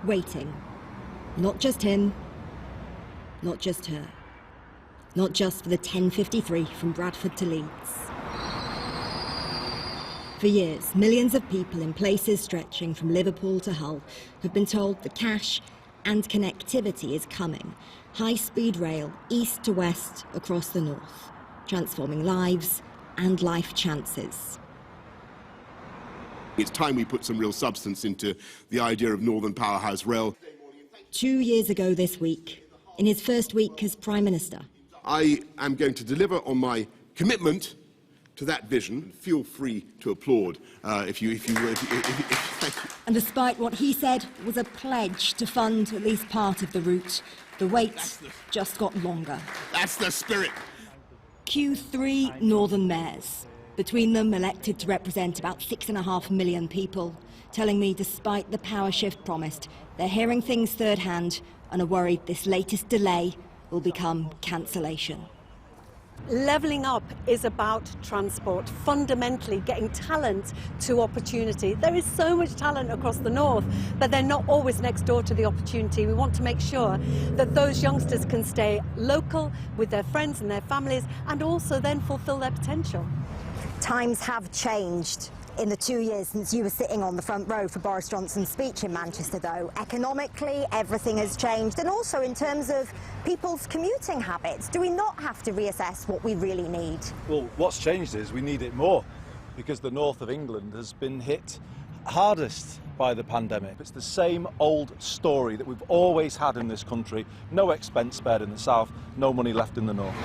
Waiting. Not just him, not just her. Not just for the 10:53 from Bradford to Leeds. For years, millions of people in places stretching from Liverpool to Hull have been told the cash and connectivity is coming. High-speed rail, east to west, across the north, transforming lives and life chances. It's time we put some real substance into the idea of Northern Powerhouse rail. 2 years ago this week, in his first week as Prime Minister, I am going to deliver on my commitment to that vision. Feel free to applaud if you would. Thank you. And despite what he said was a pledge to fund at least part of the route, the wait just got longer. That's the spirit. Q3 Northern mayors, between them elected to represent about 6.5 million people, telling me despite the power shift promised, they're hearing things third hand and are worried this latest delay will become cancellation. Levelling up is about transport, fundamentally getting talent to opportunity. There is so much talent across the north, but they're not always next door to the opportunity. We want to make sure that those youngsters can stay local with their friends and their families and also then fulfil their potential. Times have changed in the 2 years since you were sitting on the front row for Boris Johnson's speech in Manchester, though. Economically, everything has changed, and also in terms of people's commuting habits. Do we not have to reassess what we really need? Well, what's changed is we need it more, because the north of England has been hit hardest by the pandemic. It's the same old story that we've always had in this country. No expense spared in the south, no money left in the north.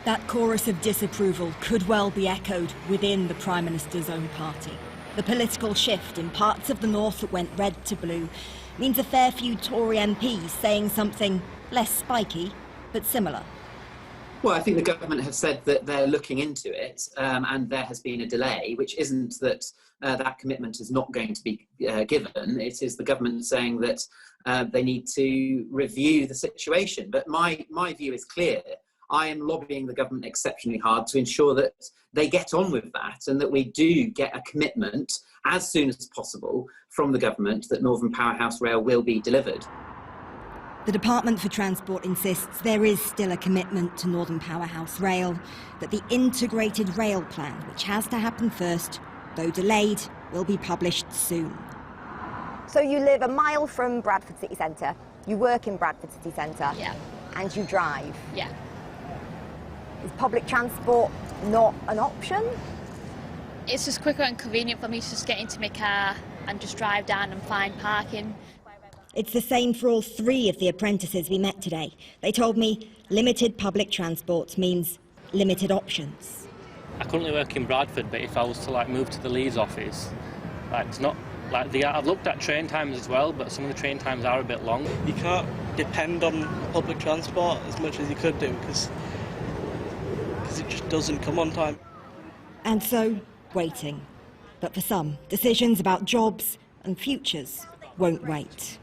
That chorus of disapproval could well be echoed within the Prime Minister's own party. The political shift in parts of the north that went red to blue means a fair few Tory MPs saying something less spiky, but similar. Well, I think the government have said that they're looking into it, and there has been a delay, which isn't that that commitment is not going to be given. It is the government saying that they need to review the situation. But my view is clear. I am lobbying the government exceptionally hard to ensure that they get on with that and that we do get a commitment as soon as possible from the government that Northern Powerhouse Rail will be delivered. The Department for Transport insists there is still a commitment to Northern Powerhouse Rail, that the integrated rail plan, which has to happen first, though delayed, will be published soon. So you live a mile from Bradford City Centre, you work in Bradford City Centre, Yeah. and you drive. Yeah. Is public transport not an option? It's just quicker and convenient for me to just get into my car and just drive down and find parking. It's the same for all three of the apprentices we met today. They told me limited public transport means limited options. I currently work in Bradford, but if I was to move to the Leeds office, it's not I've looked at train times as well, but some of the train times are a bit long. You can't depend on public transport as much as you could do because it just doesn't come on time. And so, waiting. But for some, decisions about jobs and futures won't wait.